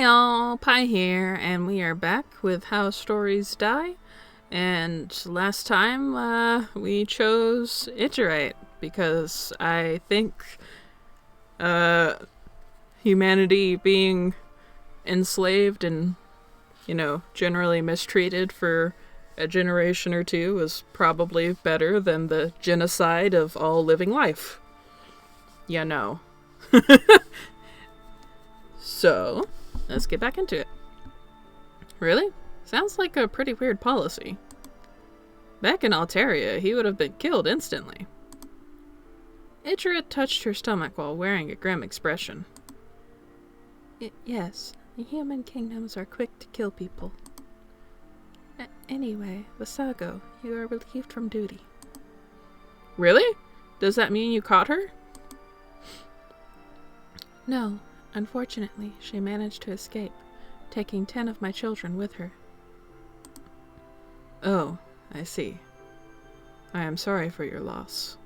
Hi all, Pi here, and we are back with How Stories Die. And last time, we chose Ijirait because I think, humanity being enslaved and, generally mistreated for a generation or two was probably better than the genocide of all living life. So, let's get back into it. Really? Sounds like a pretty weird policy. Back in Altaria, he would have been killed instantly. Ijirait touched her stomach while wearing a grim expression. Yes, the human kingdoms are quick to kill people. Anyway, Vasago, you are relieved from duty. Really? Does that mean you caught her? No. Unfortunately, she managed to escape, taking 10 of my children with her. Oh, I see. I am sorry for your loss.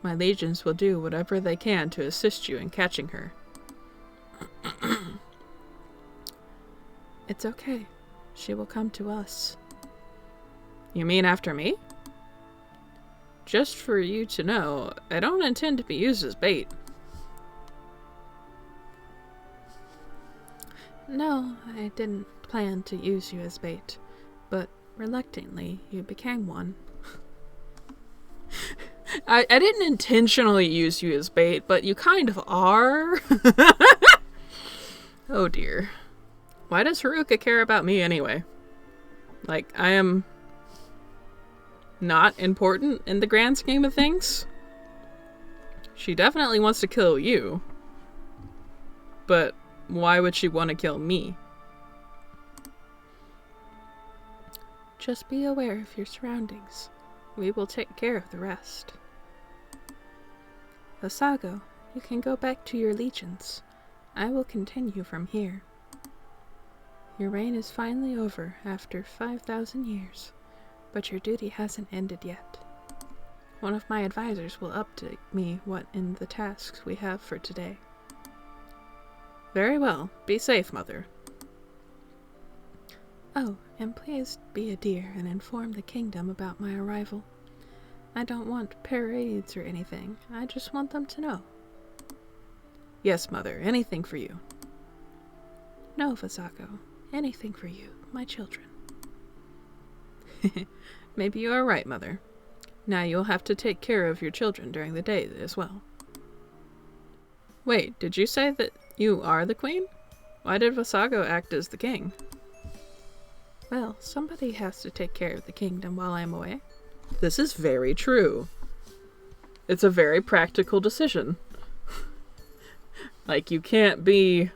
My legions will do whatever they can to assist you in catching her. It's okay. She will come to us. You mean after me? Just for you to know, I don't intend to be used as bait. No, I didn't plan to use you as bait, but reluctantly you became one. I didn't intentionally use you as bait, but you kind of are. Oh dear. Why does Haruka care about me anyway? Like, I am not important in the grand scheme of things? She definitely wants to kill you, but why would she want to kill me? Just be aware of your surroundings. We will take care of the rest. Vasago, you can go back to your legions. I will continue from here. Your reign is finally over after 5,000 years, but your duty hasn't ended yet. One of my advisors will update me what in the tasks we have for today. Very well. Be safe, Mother. Oh, and please be a dear and inform the kingdom about my arrival. I don't want parades or anything. I just want them to know. Yes, Mother. Anything for you. No, Vasago. Anything for you, my children. Maybe you are right, Mother. Now you'll have to take care of your children during the day as well. Wait, did you say that you are the queen? Why did Vasago act as the king? Well, somebody has to take care of the kingdom while I'm away. This is very true. It's a very practical decision. Like, you can't be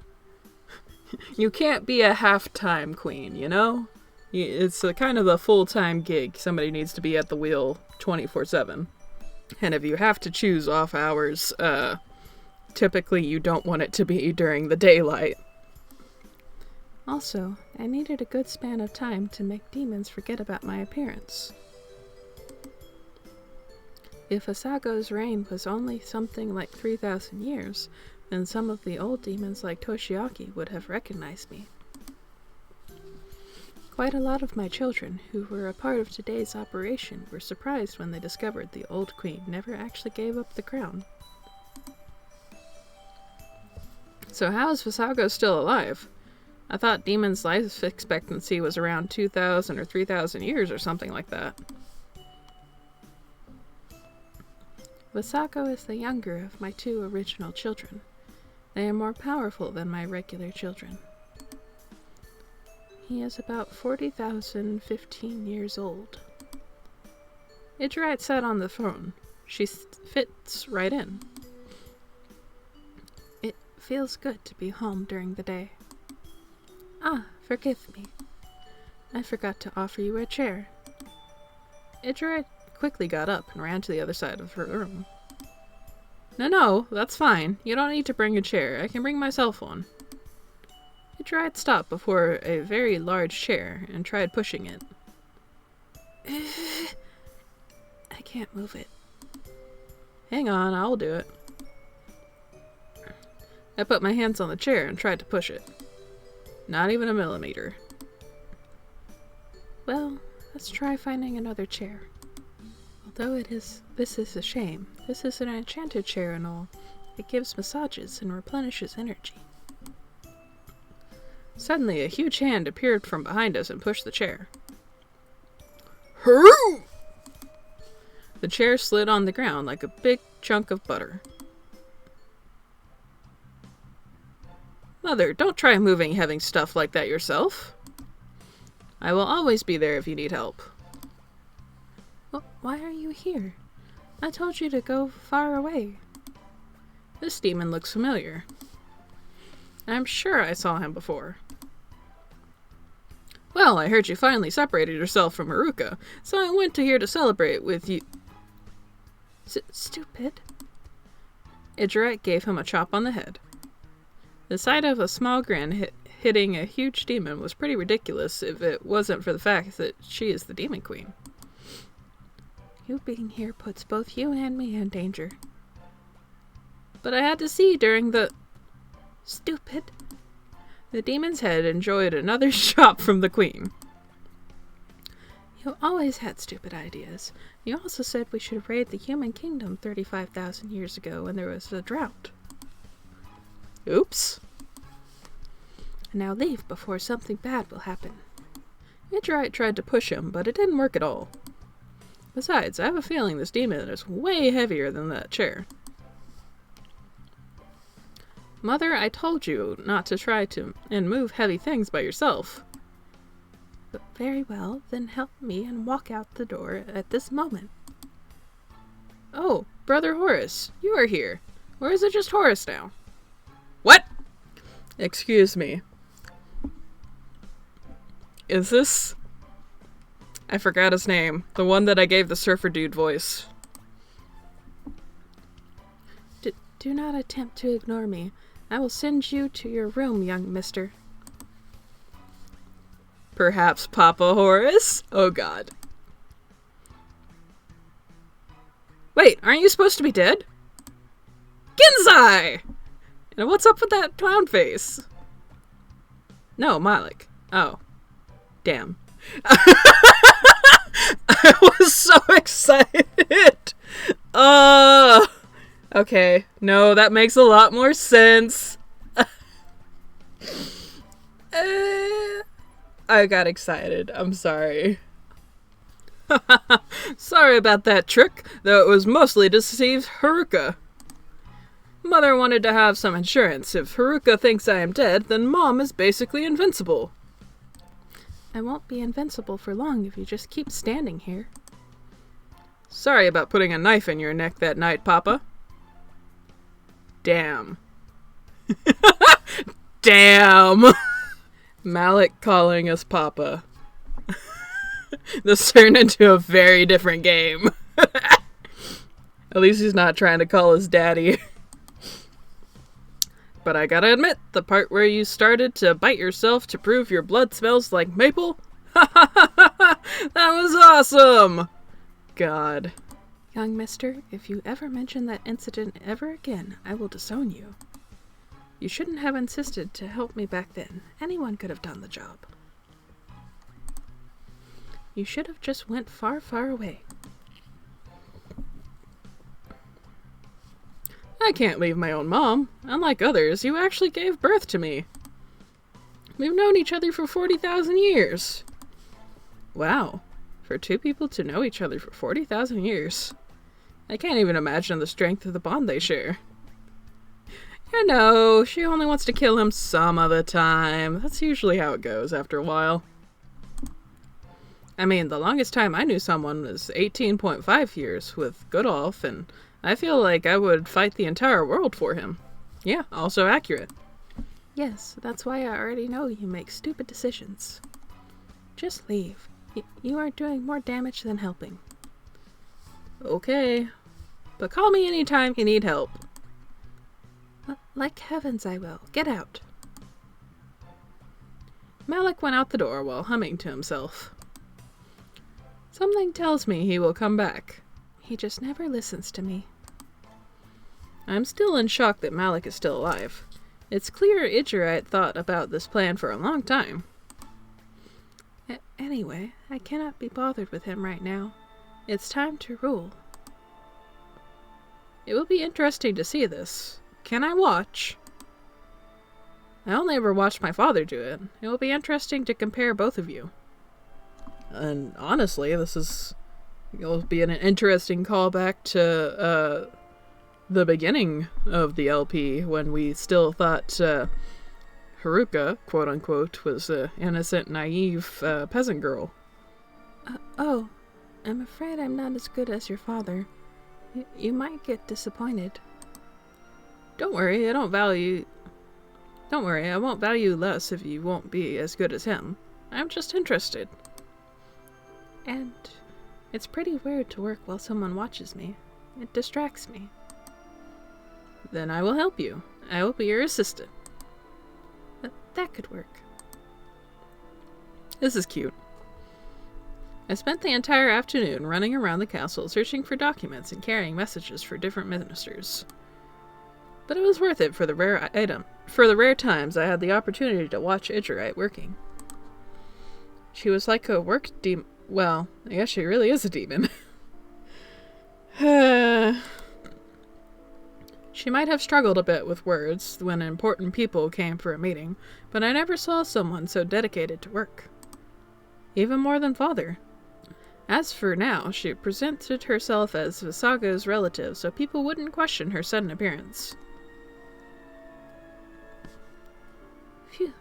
a half-time queen, you know? It's a kind of a full-time gig. Somebody needs to be at the wheel 24/7. And if you have to choose off hours, typically you don't want it to be during the daylight. Also, I needed a good span of time to make demons forget about my appearance. If Asago's reign was only something like 3,000 years, then some of the old demons like Toshiaki would have recognized me. Quite a lot of my children, who were a part of today's operation, were surprised when they discovered the old queen never actually gave up the crown. So how is Vasago still alive? I thought demons' life expectancy was around 2,000 or 3,000 years or something like that. Vasago is the younger of my 2 original children. They are more powerful than my regular children. He is about 40,015 years old. Ijirait sat on the throne. She fits right in. It feels good to be home during the day. Ah, forgive me. I forgot to offer you a chair. Ijirait quickly got up and ran to the other side of her room. No, that's fine. You don't need to bring a chair. I can bring myself one. Ijirait stopped before a very large chair and tried pushing it. I can't move it. Hang on, I'll do it. I put my hands on the chair and tried to push it. Not even a millimeter. Well, let's try finding another chair. Although this is a shame. This is an enchanted chair and all. It gives massages and replenishes energy. Suddenly, a huge hand appeared from behind us and pushed the chair. Hurroo! The chair slid on the ground like a big chunk of butter. Mother, don't try moving heavy stuff like that yourself. I will always be there if you need help. Well, why are you here? I told you to go far away. This demon looks familiar. I'm sure I saw him before. Well, I heard you finally separated yourself from Haruka, so I went to here to celebrate with you. Stupid. Ijirait gave him a chop on the head. The sight of a small grin hitting a huge demon was pretty ridiculous if it wasn't for the fact that she is the demon queen. You being here puts both you and me in danger. But I had to see during the... Stupid. The demon's head enjoyed another chop from the queen. You always had stupid ideas. You also said we should raid the human kingdom 35,000 years ago when there was a drought. Oops. Now leave before something bad will happen. Ijirait tried to push him, but it didn't work at all. Besides, I have a feeling this demon is way heavier than that chair. Mother, I told you not to try to move heavy things by yourself. But very well, then help me and walk out the door at this moment. Oh, Brother Horace, you are here. Or is it just Horace now? What? Excuse me. Is this... I forgot his name. The one that I gave the surfer dude voice. Do not attempt to ignore me. I will send you to your room, young mister. Perhaps Papa Horace? Oh god. Wait, aren't you supposed to be dead? Ginzai! And what's up with that clown face? No, Malik. Oh. Damn. I was so excited! Okay. No, that makes a lot more sense. I got excited. I'm sorry. Sorry about that trick, though it was mostly to deceive Haruka. Mother wanted to have some insurance. If Haruka thinks I am dead, then Mom is basically invincible. I won't be invincible for long if you just keep standing here. Sorry about putting a knife in your neck that night, Papa. Damn. Damn! Malik calling us Papa. This turned into a very different game. At least he's not trying to call us Daddy. But I gotta admit, the part where you started to bite yourself to prove your blood smells like maple? That was awesome! God. Young mister, if you ever mention that incident ever again, I will disown you. You shouldn't have insisted to help me back then. Anyone could have done the job. You should have just went far, far away. I can't leave my own mom. Unlike others, you actually gave birth to me. We've known each other for 40,000 years. Wow. For two people to know each other for 40,000 years. I can't even imagine the strength of the bond they share. You know, she only wants to kill him some of the time. That's usually how it goes after a while. I mean, the longest time I knew someone was 18.5 years with Goodolf, and I feel like I would fight the entire world for him. Yeah, also accurate. Yes, that's why I already know you make stupid decisions. Just leave. You are doing more damage than helping. Okay. But call me anytime you need help. Like heavens I will. Get out. Malik went out the door while humming to himself. Something tells me he will come back. He just never listens to me. I'm still in shock that Malik is still alive. It's clear Ijirait thought about this plan for a long time. Anyway, I cannot be bothered with him right now. It's time to rule. It will be interesting to see this. Can I watch? I only ever watched my father do it. It will be interesting to compare both of you. And honestly, it'll be an interesting callback to the beginning of the LP, when we still thought Haruka, quote-unquote, was an innocent, naive peasant girl. Oh, I'm afraid I'm not as good as your father. You might get disappointed. Don't worry, I won't value less if you won't be as good as him. I'm just interested. And it's pretty weird to work while someone watches me. It distracts me. Then I will help you. I will be your assistant. That could work. This is cute. I spent the entire afternoon running around the castle searching for documents and carrying messages for different ministers. But it was worth it for the rare times I had the opportunity to watch Ijirait working. She was like a work demon. Well, I guess she really is a demon. She might have struggled a bit with words when important people came for a meeting, but I never saw someone so dedicated to work. Even more than father. As for now, she presented herself as Visaga's relative so people wouldn't question her sudden appearance. Phew.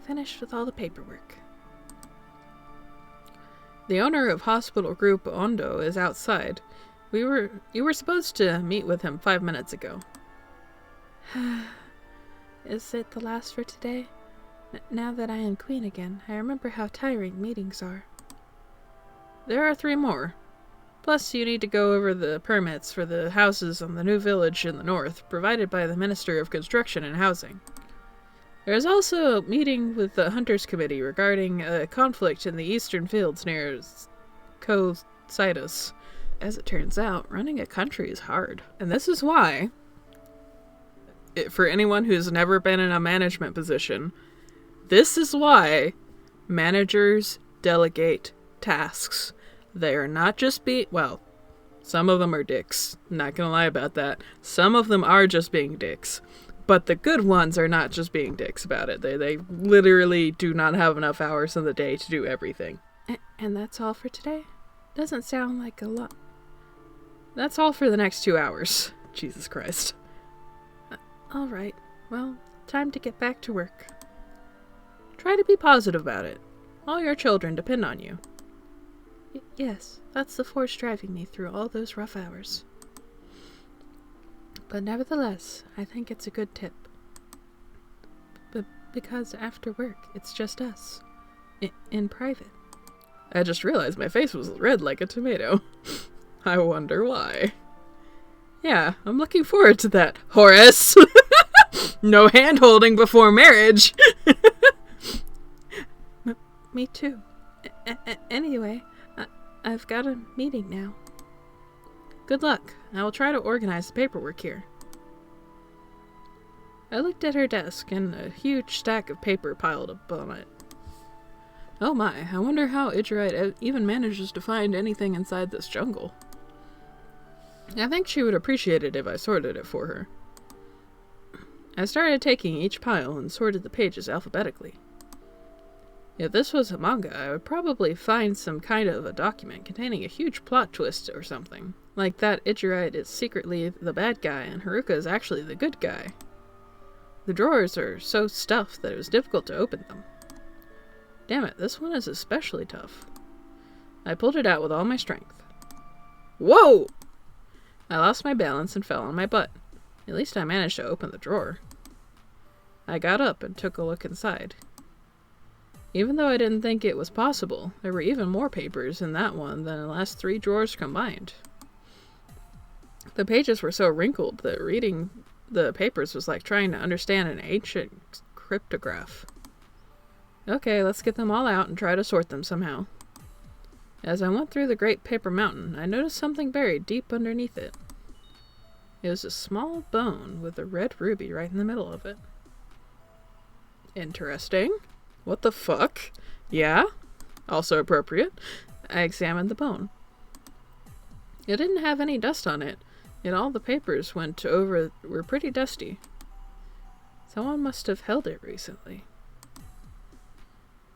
Finished with all the paperwork. The owner of Hospital Group Ondo is outside. You were supposed to meet with him 5 minutes ago. Is it the last for today? Now that I am queen again, I remember how tiring meetings are. There are 3 more. Plus, you need to go over the permits for the houses on the new village in the north, provided by the Minister of Construction and Housing. There is also a meeting with the Hunters Committee regarding a conflict in the eastern fields near Citus. As it turns out, running a country is hard. And this is why, for anyone who's never been in a management position, this is why managers delegate tasks. They are not just well, some of them are dicks. Not gonna lie about that. Some of them are just being dicks. But the good ones are not just being dicks about it. They literally do not have enough hours in the day to do everything. And that's all for today? Doesn't sound like a lot. That's all for the next 2 hours. Jesus Christ. Alright. Well, time to get back to work. Try to be positive about it. All your children depend on you. Yes, that's the force driving me through all those rough hours. But nevertheless, I think it's a good tip. But because after work, it's just us. In private. I just realized my face was red like a tomato. I wonder why. Yeah, I'm looking forward to that, Horace. No hand-holding before marriage. Me too. Anyway, I've got a meeting now. Good luck. I will try to organize the paperwork here. I looked at her desk, and a huge stack of paper piled up on it. Oh my, I wonder how Ijirait even manages to find anything inside this jungle. I think she would appreciate it if I sorted it for her. I started taking each pile and sorted the pages alphabetically. If this was a manga, I would probably find some kind of a document containing a huge plot twist or something. Like that Ijirait is secretly the bad guy and Haruka is actually the good guy. The drawers are so stuffed that it was difficult to open them. Damn it, this one is especially tough. I pulled it out with all my strength. Whoa! I lost my balance and fell on my butt. At least I managed to open the drawer. I got up and took a look inside. Even though I didn't think it was possible, there were even more papers in that one than the last 3 drawers combined. The pages were so wrinkled that reading the papers was like trying to understand an ancient cryptograph. Okay, let's get them all out and try to sort them somehow. As I went through the great paper mountain, I noticed something buried deep underneath it. It was a small bone with a red ruby right in the middle of it. Interesting. What the fuck? Yeah? Also appropriate. I examined the bone. It didn't have any dust on it, yet all the papers were pretty dusty. Someone must have held it recently.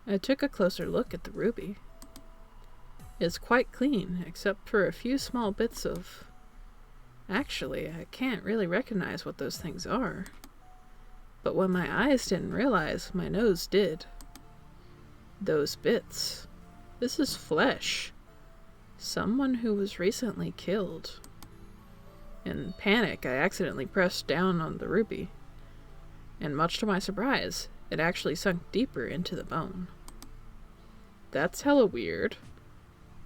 I took a closer look at the ruby. It's quite clean, except for a few small bits of... Actually, I can't really recognize what those things are. But when my eyes didn't realize, my nose did. Those bits. This is flesh. Someone who was recently killed. In panic, I accidentally pressed down on the ruby. And much to my surprise, it actually sunk deeper into the bone. That's hella weird.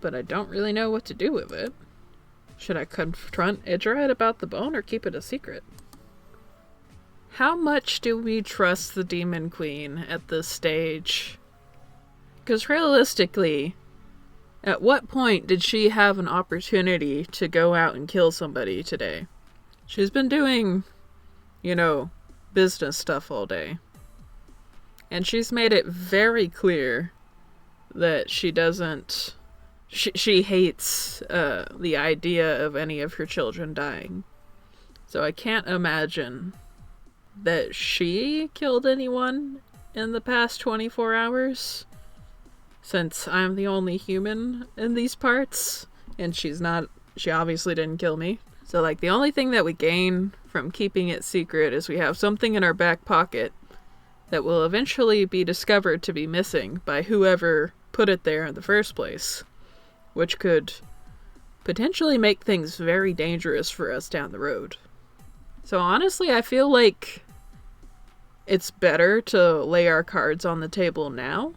But I don't really know what to do with it. Should I confront Ijirait about the bone or keep it a secret? How much do we trust the Demon Queen at this stage? Because realistically, at what point did she have an opportunity to go out and kill somebody today? She's been doing, business stuff all day. And she's made it very clear that she doesn't... She hates the idea of any of her children dying. So I can't imagine that she killed anyone in the past 24 hours. Since I'm the only human in these parts. And she obviously didn't kill me. So the only thing that we gain from keeping it secret is we have something in our back pocket that will eventually be discovered to be missing by whoever put it there in the first place. Which could potentially make things very dangerous for us down the road. So honestly, I feel like it's better to lay our cards on the table now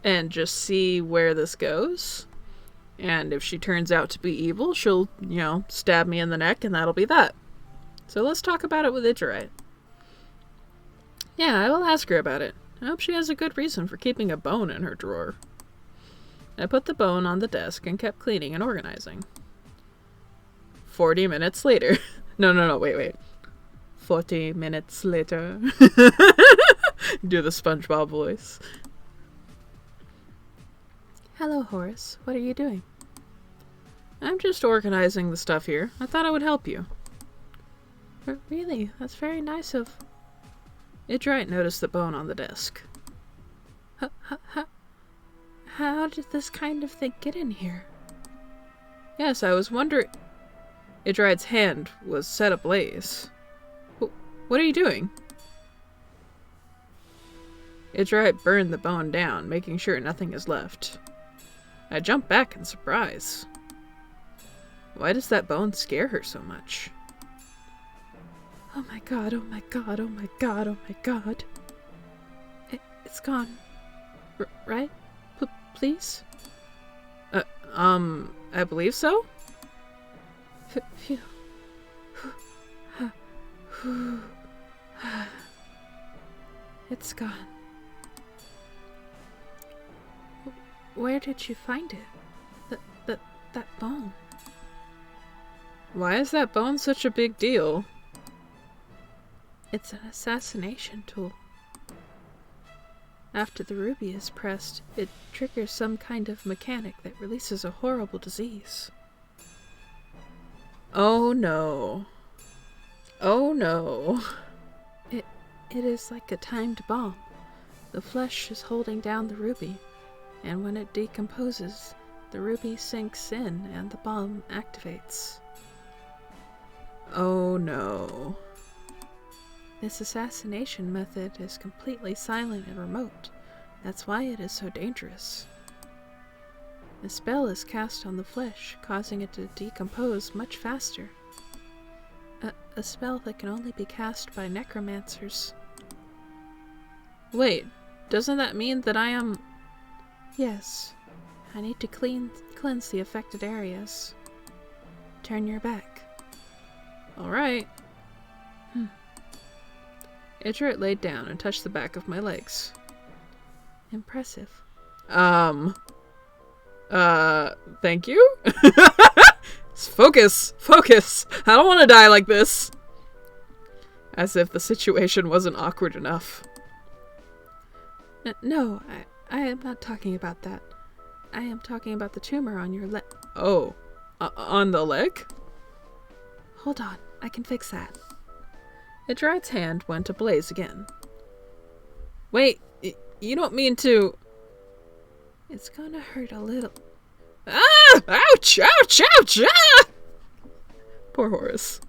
and just see where this goes. And if she turns out to be evil, she'll, stab me in the neck and that'll be that. So let's talk about it with Ijirait. Yeah, I will ask her about it. I hope she has a good reason for keeping a bone in her drawer. I put the bone on the desk and kept cleaning and organizing. 40 minutes later. No, wait. 40 minutes later. Do the SpongeBob voice. Hello, Horace. What are you doing? I'm just organizing the stuff here. I thought I would help you. Really? That's very nice of... Ijirait noticed the bone on the desk. How did this kind of thing get in here? Yes, I was wondering... Ijirat's hand was set ablaze. What are you doing? Ijirait burned the bone down, making sure nothing is left. I jumped back in surprise. Why does that bone scare her so much? Oh my god, oh my god, oh my god, oh my god. It's gone. Right? Please? I believe so? Phew. It's gone. Where did you find it? That bone. Why is that bone such a big deal? It's an assassination tool. After the ruby is pressed, it triggers some kind of mechanic that releases a horrible disease. Oh no. Oh no. It is like a timed bomb. The flesh is holding down the ruby, and when it decomposes, the ruby sinks in and the bomb activates. Oh no. This assassination method is completely silent and remote. That's why it is so dangerous. A spell is cast on the flesh, causing it to decompose much faster. A spell that can only be cast by necromancers. Wait, doesn't that mean that I am... Yes. I need to cleanse the affected areas. Turn your back. Alright. Ijirait laid down and touched the back of my legs. Impressive. Thank you? Focus! Focus! I don't want to die like this! As if the situation wasn't awkward enough. No, I am not talking about that. I am talking about the tumor on your leg. Oh, on the leg? Hold on, I can fix that. Ijirat's hand went ablaze again. Wait, you don't mean to... It's gonna hurt a little. Ah! Ouch! Ouch! Ouch! Ah! Poor Horace.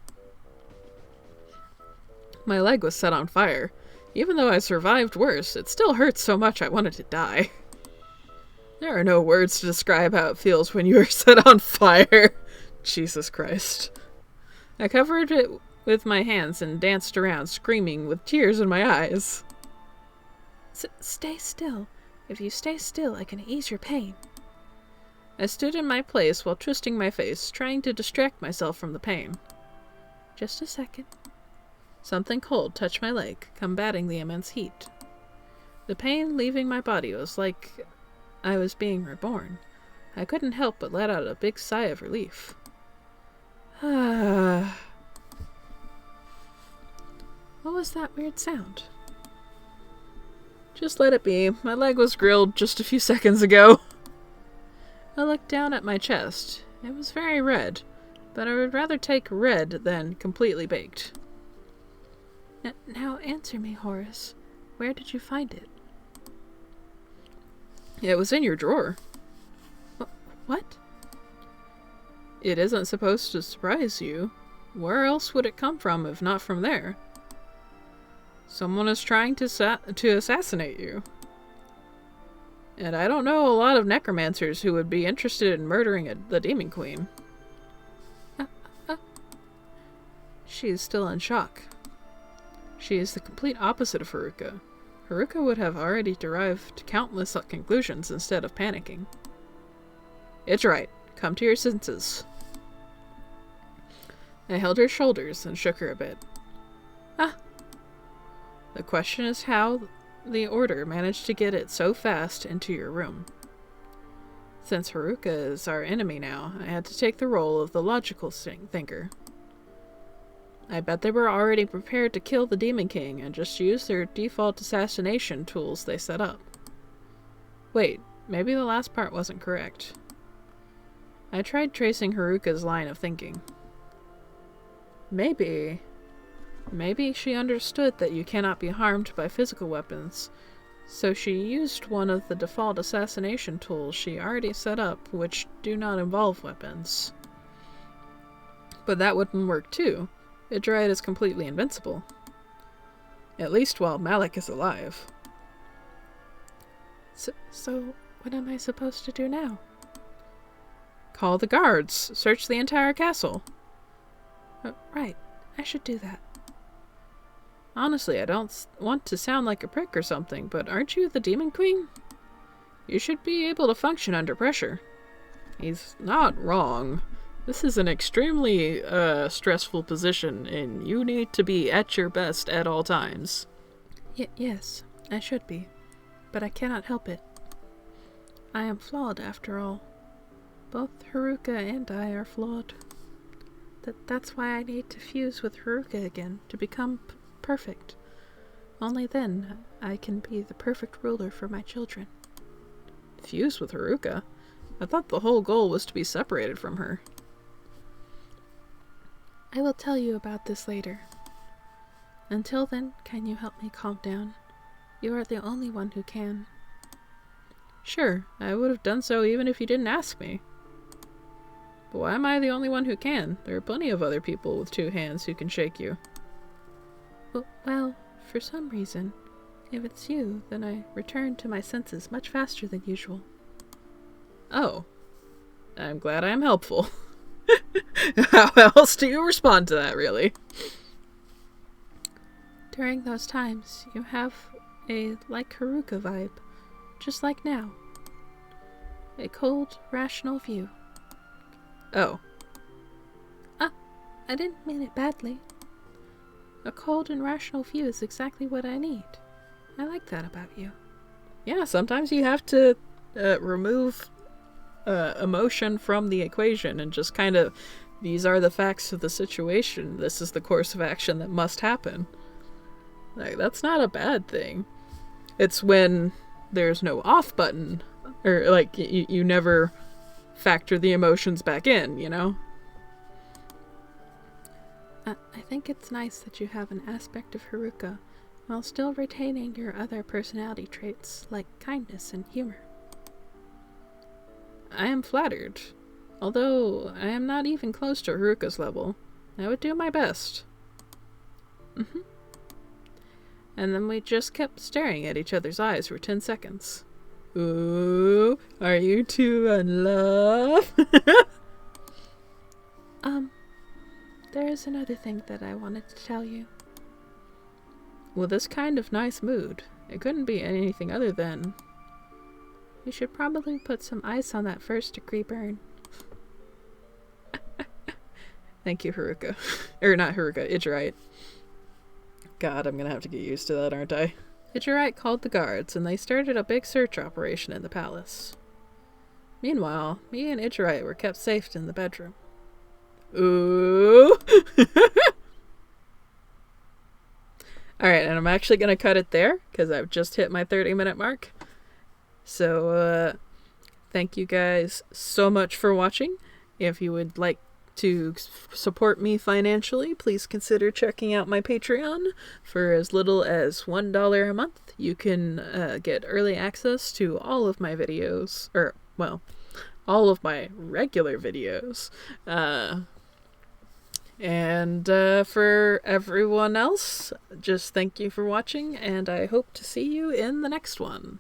My leg was set on fire. Even though I survived worse, it still hurt so much I wanted to die. There are no words to describe how it feels when you are set on fire. Jesus Christ. I covered it with my hands and danced around, screaming with tears in my eyes. Stay still. If you stay still, I can ease your pain. I stood in my place while twisting my face, trying to distract myself from the pain. Just a second. Something cold touched my leg, combating the immense heat. The pain leaving my body was like I was being reborn. I couldn't help but let out a big sigh of relief. What was that weird sound? Just let it be. My leg was grilled just a few seconds ago. I looked down at my chest. It was very red, but I would rather take red than completely baked. Now answer me, Horace. Where did you find it? It was in your drawer. What? It isn't supposed to surprise you. Where else would it come from if not from there? Someone is trying to assassinate you. And I don't know a lot of necromancers who would be interested in murdering the Demon Queen. She is still in shock. She is the complete opposite of Haruka. Haruka would have already derived countless conclusions instead of panicking. Ijirait, come to your senses. I held her shoulders and shook her a bit. The question is how the Order managed to get it so fast into your room. Since Haruka is our enemy now, I had to take the role of the logical thinker. I bet they were already prepared to kill the Demon King and just use their default assassination tools they set up. Wait, maybe the last part wasn't correct. I tried tracing Haruka's line of thinking. Maybe she understood that you cannot be harmed by physical weapons, so she used one of the default assassination tools she already set up which do not involve weapons. But that wouldn't work too. Ijirait is completely invincible. At least while Malik is alive. So what am I supposed to do now? Call the guards. Search the entire castle. Right. I should do that. Honestly, I don't want to sound like a prick or something, but aren't you the Demon Queen? You should be able to function under pressure. He's not wrong. This is an extremely stressful position, and you need to be at your best at all times. Yes, I should be, but I cannot help it. I am flawed after all. Both Haruka and I are flawed. That's why I need to fuse with Haruka again, to become perfect. Only then I can be the perfect ruler for my children. Fuse with Haruka? I thought the whole goal was to be separated from her. I will tell you about this later. Until then, can you help me calm down? You are the only one who can. Sure, I would have done so even if you didn't ask me. But why am I the only one who can? There are plenty of other people with two hands who can shake you. Well, for some reason, if it's you, then I return to my senses much faster than usual. Oh. I'm glad I'm helpful. How else do you respond to that, really? During those times, you have a like Haruka vibe, just like now. A cold, rational view. Oh. I didn't mean it badly. A cold and rational view is exactly what I need. I like that about you. Yeah, sometimes you have to remove emotion from the equation and just kind of, these are the facts of the situation. This is the course of action that must happen. Like, that's not a bad thing. It's when there's no off button. Or, like, you never factor the emotions back in, you know? I think it's nice that you have an aspect of Haruka while still retaining your other personality traits like kindness and humor. I am flattered. Although I am not even close to Haruka's level, I would do my best. And then we just kept staring at each other's eyes for 10 seconds. Ooh, are you two in love? There is another thing that I wanted to tell you. With this kind of nice mood, it couldn't be anything other than... You should probably put some ice on that first-degree burn. Thank you, Haruka. Or not Haruka, Ijirait. God, I'm gonna have to get used to that, aren't I? Ijirait called the guards, and they started a big search operation in the palace. Meanwhile, me and Ijirait were kept safe in the bedroom. Ooh! Alright, and I'm actually gonna cut it there, because I've just hit my 30-minute mark. So, thank you guys so much for watching. If you would like to support me financially, please consider checking out my Patreon. For as little as $1 a month, you can get early access to all of my videos, or, well, all of my regular videos. And for everyone else, just thank you for watching, and I hope to see you in the next one.